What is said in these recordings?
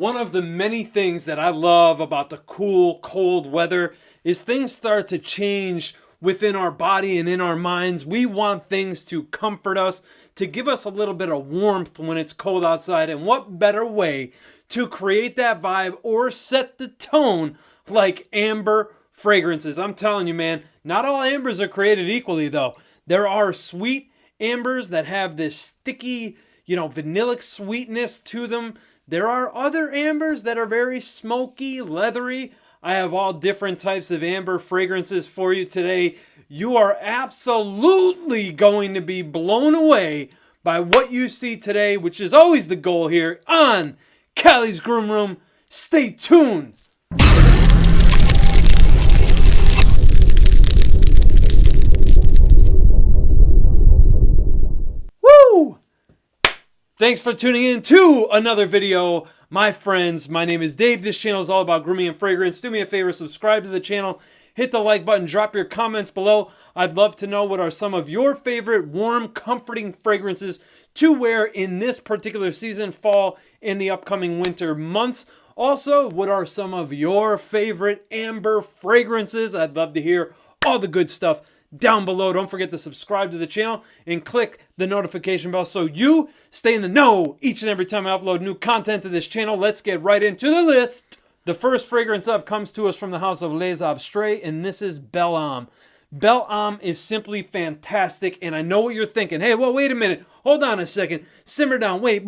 One of the many things that I love about the cool, cold weather is things start to change within our body and in our minds. We want things to comfort us, to give us a little bit of warmth when it's cold outside. And what better way to create that vibe or set the tone like amber fragrances? I'm telling you, man, not all ambers are created equally, though. There are sweet ambers that have this sticky, vanillic sweetness to them. There are other ambers that are very smoky, leathery. I have all different types of amber fragrances for you today. You are absolutely going to be blown away by what you see today, which is always the goal here on Cali's Groom Room. Stay tuned. Woo! Thanks for tuning in to another video, my friends. My name is Dave. This channel is all about grooming and fragrance. Do me a favor, subscribe to the channel, hit the like button, drop your comments below. I'd love to know what are some of your favorite warm, comforting fragrances to wear in this particular season, fall, and the upcoming winter months. Also, what are some of your favorite amber fragrances? I'd love to hear all the good stuff down below. Don't forget to subscribe to the channel and click the notification bell so you stay in the know each and every time I upload new content to this channel. Let's get right into the list. The first fragrance up comes to us from the house of Les Abstraits, and this is Belle Âme. Belle Âme is simply fantastic, and I know what you're thinking. Hey, well, wait a minute. Hold on a second. Simmer down. Wait.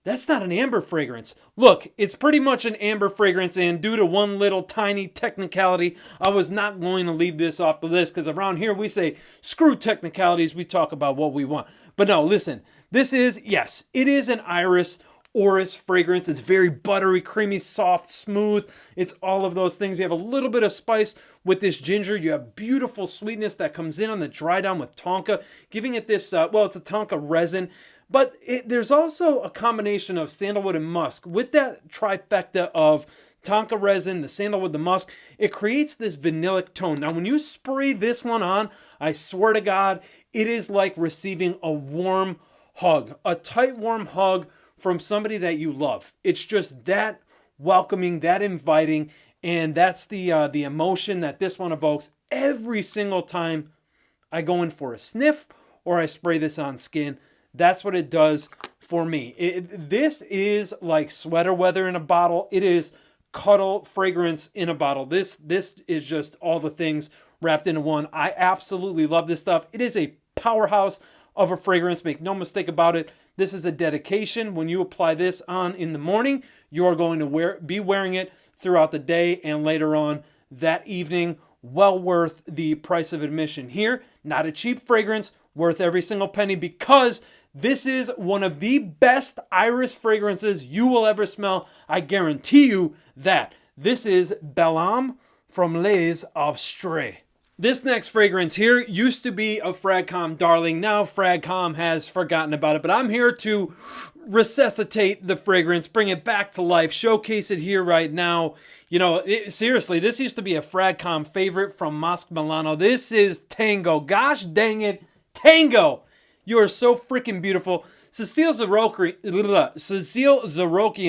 That's not an amber fragrance. Look, it's pretty much an amber fragrance, and due to one little tiny technicality, I was not going to leave this off the list, because around here we say, screw technicalities, we talk about what we want. But no, listen, this is, yes, it is an iris orris fragrance. It's very buttery, creamy, soft, smooth. It's all of those things. You have a little bit of spice with this ginger. You have beautiful sweetness that comes in on the dry down with Tonka, giving it this, it's a Tonka resin. But there's also a combination of sandalwood and musk. With that trifecta of Tonka resin, the sandalwood, the musk, it creates this vanillic tone. Now, when you spray this one on, I swear to God, it is like receiving a warm hug, a tight, warm hug from somebody that you love. It's just that welcoming, that inviting, and that's the emotion that this one evokes every single time I go in for a sniff or I spray this on skin. That's what it does for me. This is like sweater weather in a bottle. It is cuddle fragrance in a bottle. This is just all the things wrapped into one. I absolutely love this stuff. It is a powerhouse of a fragrance. Make no mistake about it. This is a dedication. When you apply this on in the morning, you are going to be wearing it throughout the day and later on that evening. Well worth the price of admission here. Not a cheap fragrance, worth every single penny, because this is one of the best iris fragrances you will ever smell. I guarantee you that. This is Belle Âme from Les Abstraits. This next fragrance here used to be a Fragcom darling. Now Fragcom has forgotten about it, but I'm here to resuscitate the fragrance, bring it back to life, showcase it here right now. Seriously, this used to be a Fragcom favorite from Masque Milano. This is Tango. Gosh dang it, Tango. You are so freaking beautiful. Cecile Zarokian,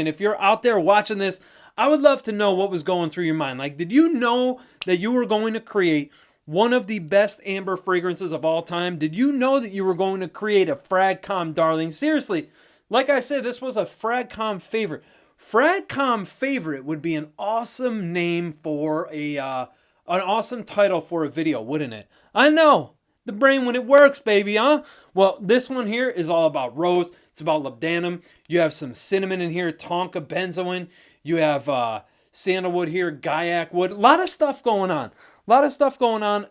if you're out there watching this, I would love to know what was going through your mind. Like, did you know that you were going to create one of the best amber fragrances of all time? Did you know that you were going to create a Fragcom darling? Seriously, like I said, this was a Fragcom favorite. Fragcom favorite would be an awesome name for an awesome title for a video, wouldn't it? I know. The brain when it works, baby, huh? Well, this one here is all about rose. It's about labdanum. You have some cinnamon in here, tonka, benzoin. You have sandalwood here, gaiac wood. A lot of stuff going on.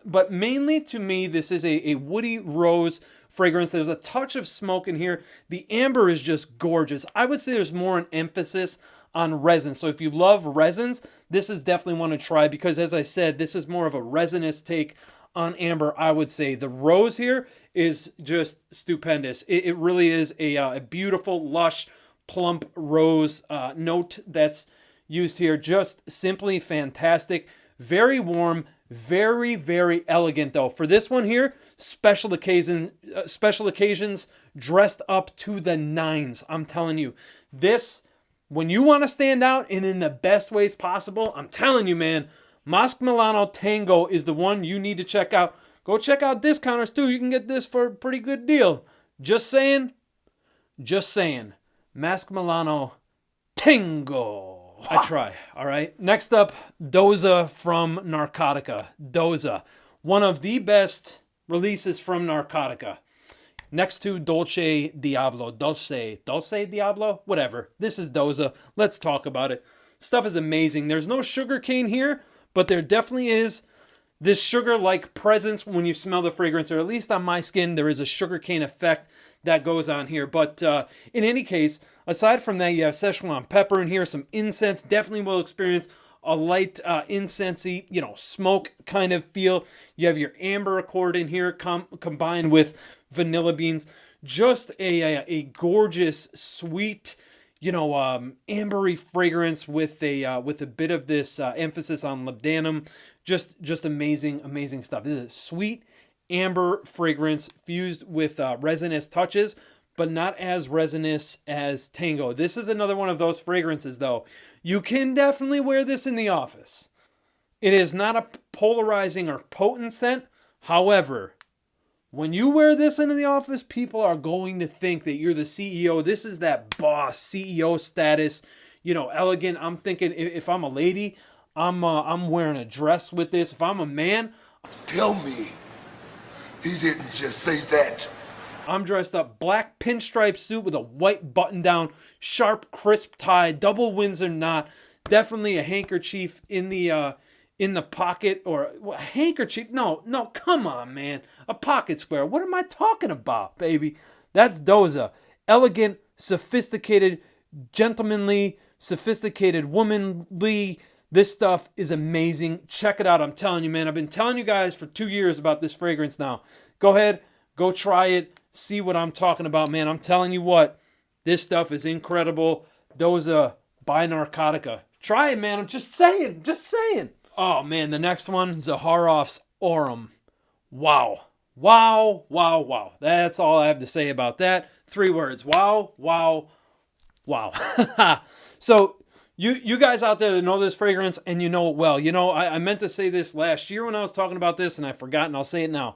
But mainly to me, this is a woody rose fragrance. There's a touch of smoke in here. The amber is just gorgeous. I would say there's more an emphasis on resin. So if you love resins, this is definitely one to try, because as I said, this is more of a resinous take on amber. I would say the rose here is just stupendous. It really is a beautiful, lush, plump rose note that's used here. Just simply fantastic. Very warm, very, very elegant though. For this one here, special occasions dressed up to the nines. I'm telling you, this when you want to stand out and in the best ways possible, I'm telling you, man, Masque Milano Tango is the one you need to check out. Go check out discounters too. You can get this for a pretty good deal. Just saying. Just saying. Masque Milano Tango. I try, all right? Next up, Doza from Narcotica. Doza. One of the best releases from Narcotica. Next to Dolce Diablo. Dolce Diablo? Whatever. This is Doza. Let's talk about it. Stuff is amazing. There's no sugar cane here, but there definitely is this sugar-like presence when you smell the fragrance, or at least on my skin, there is a sugar cane effect that goes on here. But in any case, aside from that, you have Szechuan pepper in here, some incense. Definitely will experience a light incensey, smoke kind of feel. You have your amber accord in here combined with vanilla beans. Just a gorgeous, sweet, ambery fragrance with a bit of this emphasis on labdanum. Just amazing stuff. This is a sweet amber fragrance fused with resinous touches, but not as resinous as Tango. This is another one of those fragrances, though. You can definitely wear this in the office. It is not a polarizing or potent scent. However, when you wear this into the office, people are going to think that you're the CEO. This is that boss CEO status, elegant. I'm thinking if I'm a lady, I'm wearing a dress with this. If I'm a man, tell me he didn't just say that. I'm dressed up black pinstripe suit with a white button down, sharp crisp tie, double Windsor knot, definitely a handkerchief in the pocket, or a handkerchief. No, come on, man. A pocket square. What am I talking about, baby? That's Doza. Elegant, sophisticated, gentlemanly, sophisticated, womanly. This stuff is amazing. Check it out. I'm telling you, man. I've been telling you guys for 2 years about this fragrance now. Go ahead. Go try it. See what I'm talking about, man. I'm telling you what. This stuff is incredible. Doza by Narcotica. Try it, man. I'm just saying. Oh, man. The next one, Zaharoff's Aurum. Wow. That's all I have to say about that. 3 words. Wow. So, you guys out there that know this fragrance and you know it well. I meant to say this last year when I was talking about this and I forgot, and I'll say it now.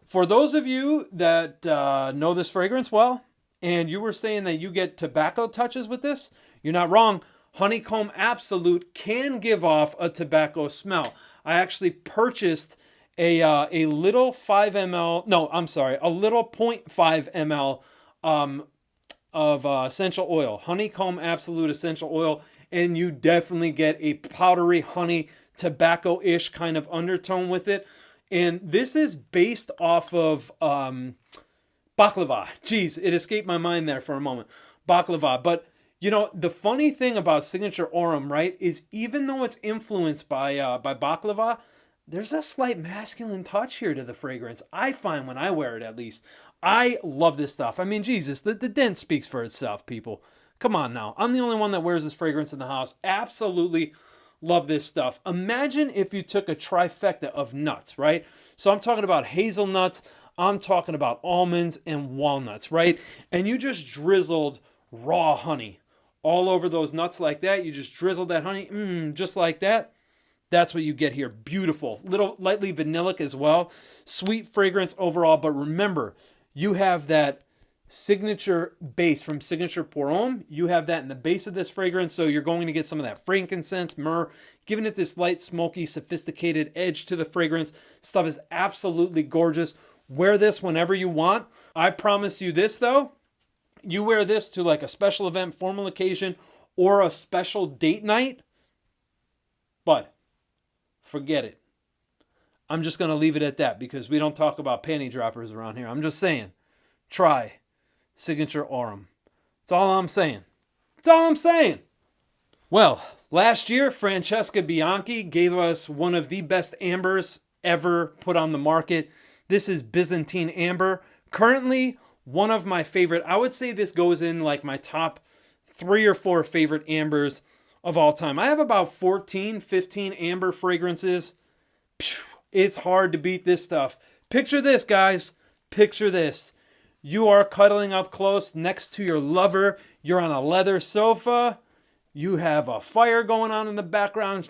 For those of you that know this fragrance well, and you were saying that you get tobacco touches with this, you're not wrong. Honeycomb Absolute can give off a tobacco smell. I actually purchased a little 5 ml, no, I'm sorry, a little 0.5 ml of essential oil, Honeycomb Absolute essential oil, and you definitely get a powdery honey tobacco-ish kind of undertone with it. And this is based off of baklava. Jeez, it escaped my mind there for a moment. Baklava. But, the funny thing about Signature Aurum, right, is even though it's influenced by baklava, there's a slight masculine touch here to the fragrance. I find when I wear it, at least. I love this stuff. I mean, Jesus, the dent speaks for itself, people. Come on now. I'm the only one that wears this fragrance in the house. Absolutely love this stuff. Imagine if you took a trifecta of nuts, right? So I'm talking about hazelnuts, I'm talking about almonds and walnuts, right? And you just drizzled raw honey all over those nuts like that. You just drizzled that honey, just like that. That's what you get here. Beautiful. Little lightly vanillic as well. Sweet fragrance overall. But remember, you have that signature base from Signature Pour Homme. You have that in the base of this fragrance, so you're going to get some of that frankincense, myrrh, giving it this light, smoky, sophisticated edge to the fragrance. Stuff is absolutely gorgeous. Wear this whenever you want. I promise you this, though. You wear this to like a special event, formal occasion, or a special date night, but forget it. I'm just going to leave it at that because we don't talk about panty droppers around here. I'm just saying, try Signature Aurum. That's all I'm saying. Well, last year, Francesca Bianchi gave us one of the best ambers ever put on the market. This is Byzantine Amber. Currently, one of my favorite. I would say this goes in like my top 3 or 4 favorite ambers of all time. I have about 14, 15 amber fragrances. It's hard to beat this stuff. Picture this, guys. Picture this. You are cuddling up close next to your lover. You're on a leather sofa. You have a fire going on in the background.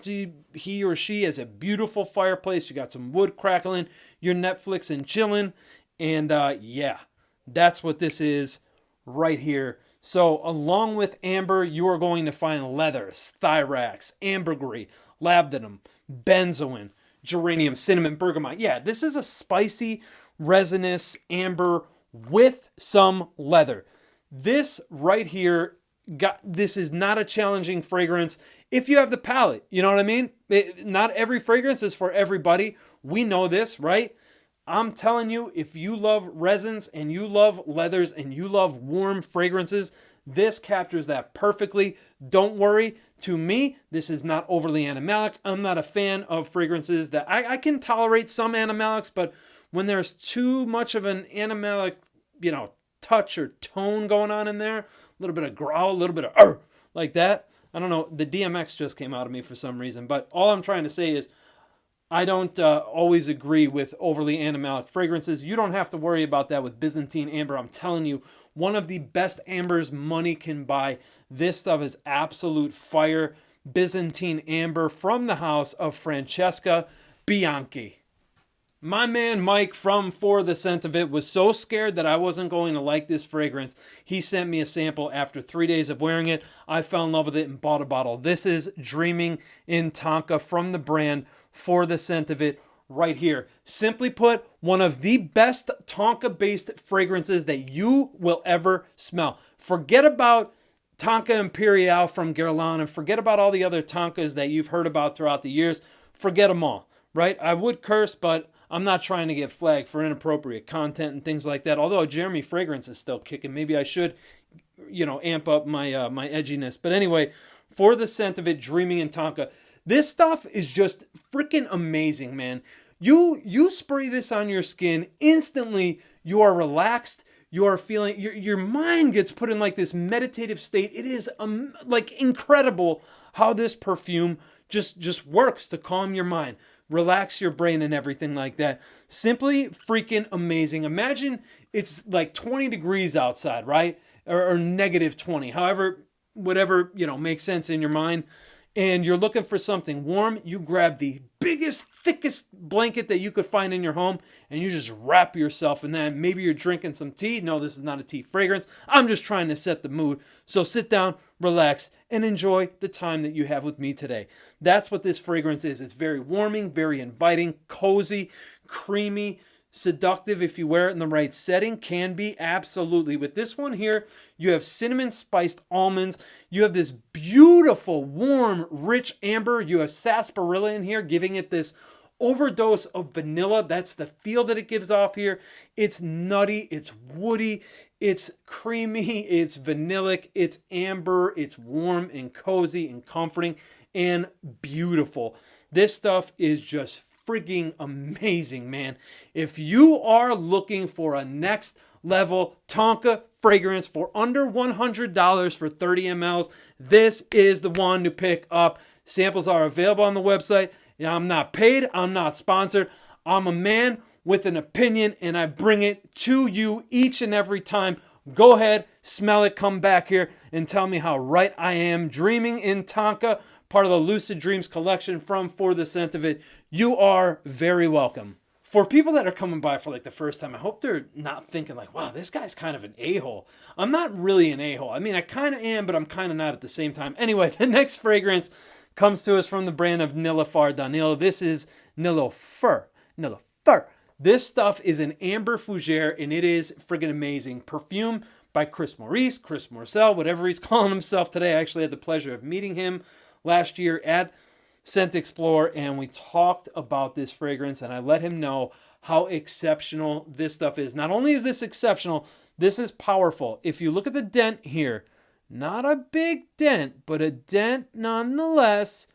He or she has a beautiful fireplace. You got some wood crackling. You're Netflix and chilling. And yeah, that's what this is right here. So along with amber, you are going to find leathers, thyrax, ambergris, labdanum, benzoin, geranium, cinnamon, bergamot. Yeah, this is a spicy, resinous amber with some leather. This right here, this is not a challenging fragrance if you have the palate. You know what I mean? Not every fragrance is for everybody. We know this, right? I'm telling you, if you love resins and you love leathers and you love warm fragrances, this captures that perfectly. Don't worry. To me, this is not overly animalic. I'm not a fan of fragrances that I can tolerate some animalics, but when there's too much of an animalic, touch or tone going on in there, a little bit of growl, a little bit of like that. I don't know. The DMX just came out of me for some reason, but all I'm trying to say is I don't always agree with overly animalic fragrances. You don't have to worry about that with Byzantine Amber. I'm telling you, one of the best ambers money can buy. This stuff is absolute fire. Byzantine Amber from the house of Francesca Bianchi. My man Mike from For the Scent of It was so scared that I wasn't going to like this fragrance. He sent me a sample after 3 days of wearing it. I fell in love with it and bought a bottle. This is Dreaming in Tonka from the brand For the Scent of It right here. Simply put, one of the best Tonka-based fragrances that you will ever smell. Forget about Tonka Imperial from Guerlain and forget about all the other Tonkas that you've heard about throughout the years. Forget them all, right? I would curse, but I'm not trying to get flagged for inappropriate content and things like that. Although Jeremy Fragrance is still kicking. Maybe I should, amp up my my edginess. But anyway, For the Scent of It, Dreaming in Tonka. This stuff is just freaking amazing, man. You spray this on your skin, instantly you are relaxed. You are feeling, your mind gets put in like this meditative state. It is like incredible how this perfume just works to calm your mind, relax your brain and everything like that. Simply freaking amazing. Imagine it's like 20 degrees outside, right? Or negative 20, however, whatever, makes sense in your mind. And you're looking for something warm, you grab the biggest, thickest blanket that you could find in your home and you just wrap yourself in that. Maybe you're drinking some tea. No, this is not a tea fragrance. I'm just trying to set the mood. So sit down, relax, and enjoy the time that you have with me today. That's what this fragrance is. It's very warming, very inviting, cozy, creamy, seductive if you wear it in the right setting. Can be, absolutely. With this one here, you have cinnamon spiced almonds. You have this beautiful, warm, rich amber. You have sarsaparilla in here, giving it this overdose of vanilla. That's the feel that it gives off here. It's nutty, it's woody, it's creamy, it's vanillic, it's amber, it's warm and cozy and comforting and beautiful. This stuff is just freaking amazing, man. If you are looking for a next level Tonka fragrance for under $100 for 30 mLs, this is the one to pick up. Samples are available on the website. I'm not paid. I'm not sponsored. I'm a man with an opinion and I bring it to you each and every time. Go ahead, smell it, come back here and tell me how right I am. Dreaming in Tonka, part of the Lucid Dreams collection from For the Scent of It. You are very welcome. For people that are coming by for like the first time, I hope they're not thinking like, wow, this guy's kind of an a-hole. I'm not really an a-hole. I mean, I kind of am, but I'm kind of not at the same time. Anyway, the next fragrance comes to us from the brand of Nilafar Du Nil. This is Nilufer. Nilufer. This stuff is an amber fougere, and it is friggin' amazing. Perfume by Chris Maurice, Chris Morcel, whatever he's calling himself today. I actually had the pleasure of meeting him last year at Scent Explore, and we talked about this fragrance, and I let him know how exceptional this stuff is. Not only is this exceptional, this is powerful. If you look at the dent here, not a big dent, but a dent nonetheless.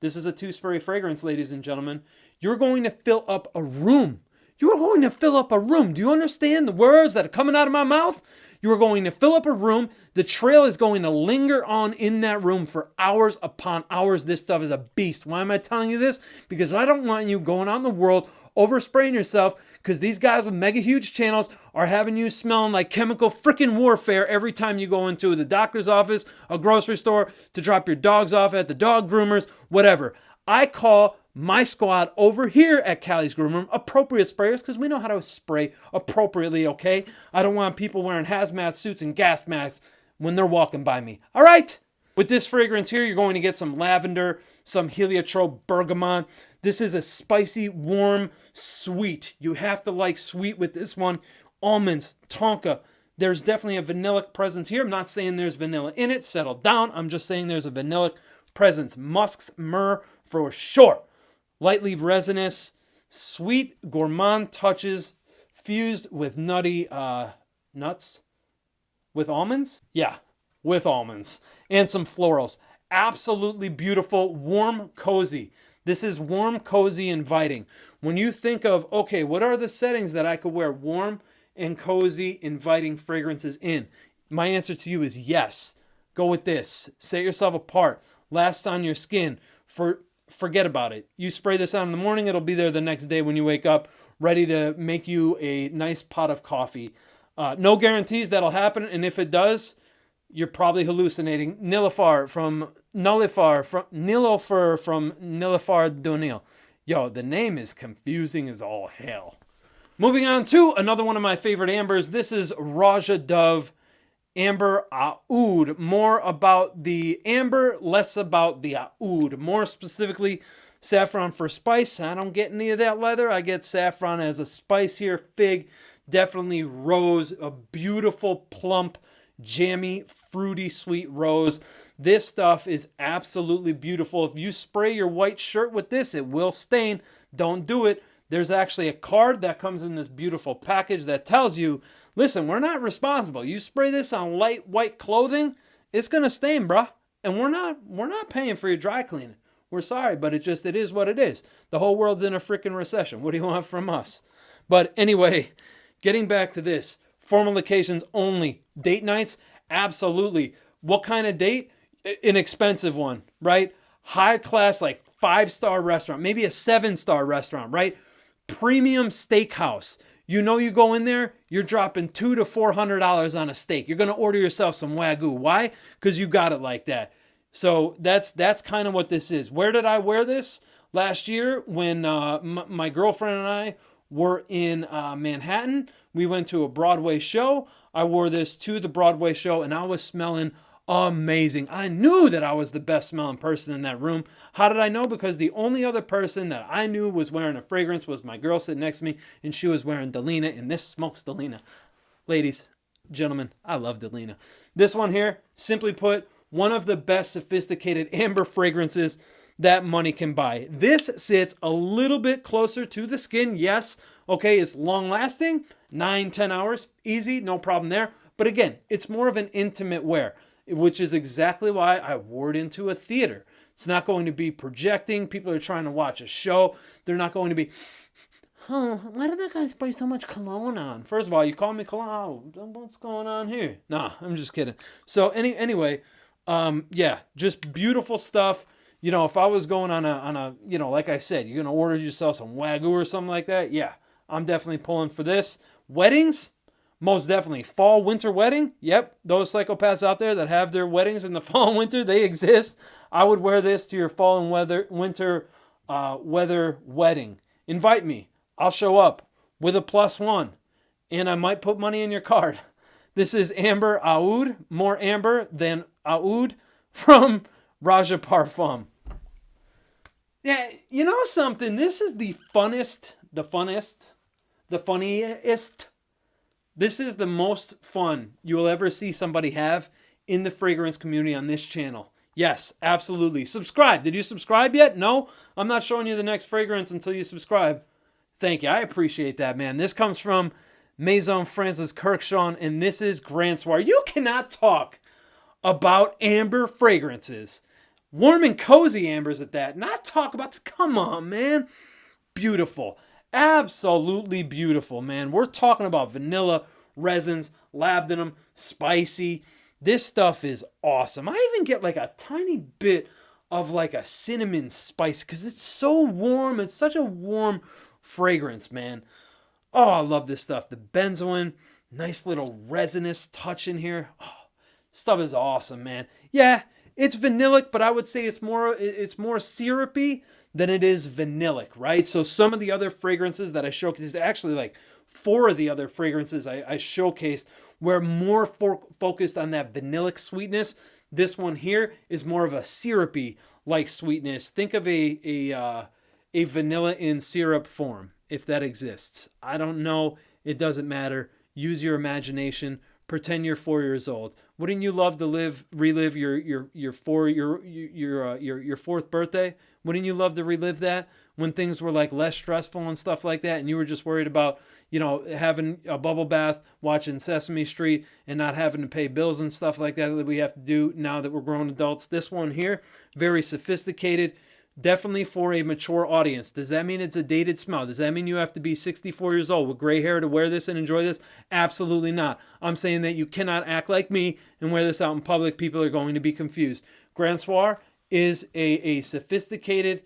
This is a two-spray fragrance, ladies and gentlemen. You're going to fill up a room. You're going to fill up a room. Do you understand the words that are coming out of my mouth? You are going to fill up a room. The trail is going to linger on in that room for hours upon hours. This stuff is a beast. Why am I telling you this? Because I don't want you going out in the world overspraying yourself, because these guys with mega huge channels are having you smelling like chemical freaking warfare every time you go into the doctor's office, a grocery store, to drop your dogs off at the dog groomers, whatever. I call my squad over here at Cali's Groom Room appropriate sprayers, because we know how to spray appropriately, okay? I don't want people wearing hazmat suits and gas masks when they're walking by me. All right? With this fragrance here, you're going to get some lavender, some heliotrope bergamot. This is a spicy, warm, sweet. You have to like sweet with this one. Almonds, tonka. There's definitely a vanillic presence here. I'm not saying there's vanilla in it. Settle down. I'm just saying there's a vanillic presence. Musks, myrrh for sure. Lightly resinous, sweet, gourmand touches fused with nutty nuts. With almonds? Yeah, with almonds. And some florals. Absolutely beautiful, warm, cozy. This is warm, cozy, inviting. When you think of, okay, what are the settings that I could wear warm and cozy, inviting fragrances in? My answer to you is yes. Go with this. Set yourself apart. Lasts on your skin. Forget about it. You spray this on in the morning, it'll be there the next day when you wake up, ready to make you a nice pot of coffee. No guarantees that'll happen, and if it does, you're probably hallucinating. Nilafar from Nilafar Du Nil. Yo, the name is confusing as all hell. Moving on to another one of my favorite ambers. This is Roja Dove Amber Oud. More about the amber, less about the oud. More specifically, saffron for spice. I don't get any of that leather. I get saffron as a spice here. Fig, definitely rose. A beautiful, plump, jammy, fruity, sweet rose. This stuff is absolutely beautiful. If you spray your white shirt with this, it will stain. Don't do it. There's actually a card that comes in this beautiful package that tells you, listen, we're not responsible. You spray this on light white clothing, it's gonna stain, bruh. And we're not paying for your dry cleaning. We're sorry, but it is what it is. The whole world's in a freaking recession. What do you want from us? But anyway, getting back to this, formal occasions only. Date nights, absolutely. What kind of date? An expensive one, right? High class, like 5-star restaurant, maybe a 7-star restaurant, right? Premium steakhouse. You know, you go in there, you're dropping $200 to $400 on a steak. You're going to order yourself some Wagyu. Why? Because you got it like that. So that's kind of what this is. Where did I wear this? Last year when my girlfriend and I were in Manhattan. We went to a Broadway show. I wore this to the Broadway show, and I was smelling amazing. I knew that I was the best smelling person in that room. How did I know? Because the only other person that I knew was wearing a fragrance was my girl sitting next to me, and she was wearing Delina, and this smokes Delina. Ladies, gentlemen, I love Delina. This one here, simply put, one of the best sophisticated amber fragrances that money can buy. This sits a little bit closer to the skin. Yes, okay, it's long lasting, 9-10 hours, easy, no problem there. But again, it's more of an intimate wear, which is exactly why I wore it into a theater. It's not going to be projecting. People are trying to watch a show. They're not going to be, why did that guy spray so much cologne on? First of all, you call me cologne. What's going on here? Nah, I'm just kidding. So anyway, yeah, just beautiful stuff. You know, if I was going on a, you know, like I said, you're going to order yourself some Wagyu or something like that. Yeah, I'm definitely pulling for this. Weddings? Most definitely. Fall, winter wedding? Yep. Those psychopaths out there that have their weddings in the fall and winter, they exist. I would wear this to your fall and winter weather wedding. Invite me. I'll show up with a +1. And I might put money in your card. This is Amber Oud. More amber than Oud from Roja Parfum. Yeah, you know something? This is the funniest. This is the most fun you will ever see somebody have in the fragrance community on this channel. Yes, absolutely. Subscribe. Did you subscribe yet? No? I'm not showing you the next fragrance until you subscribe. Thank you. I appreciate that, man. This comes from Maison France's Kurkdjian, and this is Grand Soir. You cannot talk about amber fragrances. Warm and cozy ambers at that. Not talk about this. Come on, man. Beautiful. Absolutely beautiful, man. We're talking about vanilla, resins, labdanum, spicy. This stuff is awesome. I even get like a tiny bit of like a cinnamon spice because it's so warm. It's such a warm, fragrance, man. Oh, I love this stuff. The benzoin, nice little resinous touch in here. Oh, stuff is awesome, man. Yeah, it's vanillic, but I would say it's more syrupy than it is vanillic, right? So some of the other fragrances that I showcased, actually like 4 of the other fragrances I showcased were more focused on that vanillic sweetness. This one here is more of a syrupy like sweetness. Think of a vanilla in syrup form, if that exists. I don't know. It doesn't matter. Use your imagination. Pretend you're 4 years old. Wouldn't you love to relive your fourth birthday? Wouldn't you love to relive that when things were like less stressful and stuff like that, and you were just worried about, you know, having a bubble bath, watching Sesame Street, and not having to pay bills and stuff like that we have to do now that we're grown adults? This one here, very sophisticated. Definitely for a mature audience. Does that mean it's a dated smell? Does that mean you have to be 64 years old with gray hair to wear this and enjoy this? Absolutely not. I'm saying that you cannot act like me and wear this out in public. People are going to be confused. Grand Soir is a sophisticated,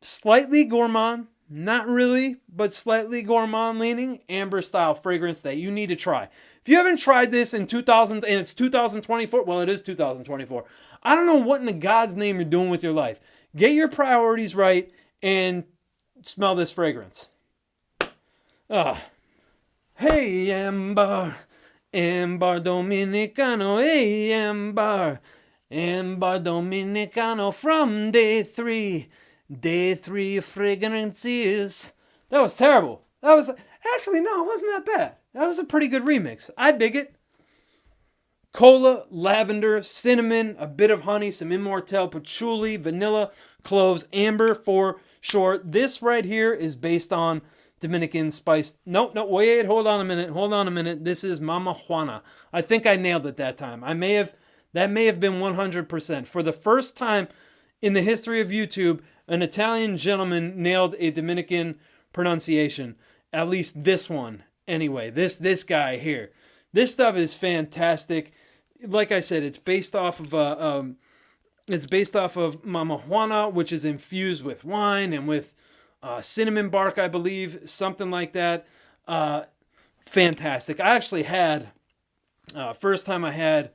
slightly gourmand, not really, but slightly gourmand leaning amber style fragrance that you need to try. If you haven't tried this in 2000, and it's 2024, well, it is 2024. I don't know what in the God's name you're doing with your life. Get your priorities right and smell this fragrance. Hey, Âmbar, Amar Dominico, hey, Âmbar, Amar Dominico from day 3 fragrances. That was terrible. That was, actually, no, it wasn't that bad. That was a pretty good remix. I dig it. Cola, lavender, cinnamon, a bit of honey, some immortelle, patchouli, vanilla, cloves, amber for short. This right here is based on Dominican spice. No, wait, hold on a minute. This is Mama Juana. I think I nailed it that time. That may have been 100%. For the first time in the history of YouTube, an Italian gentleman nailed a Dominican pronunciation. At least this one. Anyway, this guy here. This stuff is fantastic. Like I said, it's based off of Mama Juana, which is infused with wine and with cinnamon bark, I believe, something like that. Fantastic. I actually had first time I had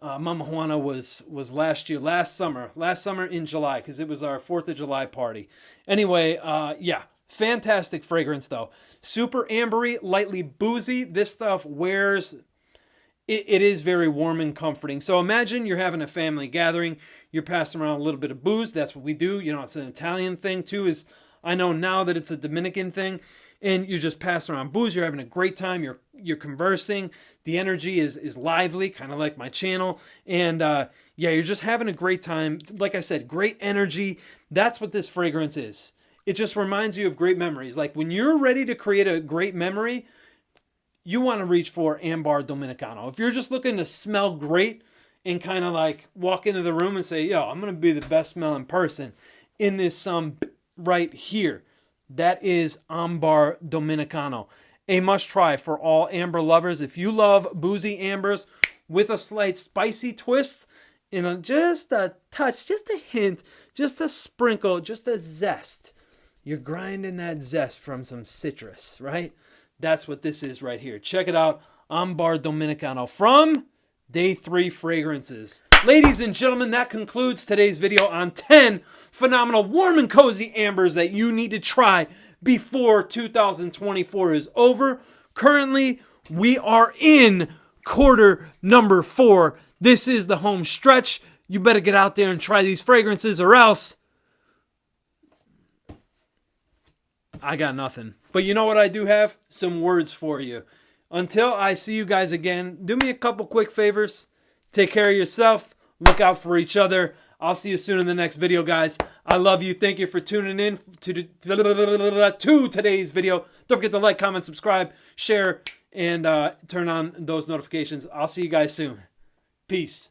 Mama Juana was last summer in July, because it was our 4th of July party. Anyway, yeah. Fantastic fragrance, though. Super ambery, lightly boozy. This stuff wears... It is very warm and comforting. So imagine you're having a family gathering. You're passing around a little bit of booze. That's what we do. You know, it's an Italian thing, too. I know now that it's a Dominican thing. And you're just passing around booze. You're having a great time. You're conversing. The energy is lively, kind of like my channel. And, yeah, you're just having a great time. Like I said, great energy. That's what this fragrance is. It just reminds you of great memories. Like when you're ready to create a great memory, you want to reach for Amar Dominico. If you're just looking to smell great and kind of like walk into the room and say, yo, I'm going to be the best smelling person in this right here, that is Amar Dominico. A must try for all amber lovers. If you love boozy ambers with a slight spicy twist, just a touch, just a hint, just a sprinkle, just a zest. You're grinding that zest from some citrus, right? That's what this is right here. Check it out. Amar Dominico from Day 3 Fragrances. Ladies and gentlemen, that concludes today's video on 10 phenomenal warm and cozy ambers that you need to try before 2024 is over. Currently, we are in quarter number 4. This is the home stretch. You better get out there and try these fragrances, or else I got nothing. But you know what I do have? Some words for you. Until I see you guys again, do me a couple quick favors. Take care of yourself. Look out for each other. I'll see you soon in the next video, guys. I love you. Thank you for tuning in to today's video. Don't forget to like, comment, subscribe, share, and turn on those notifications. I'll see you guys soon. Peace.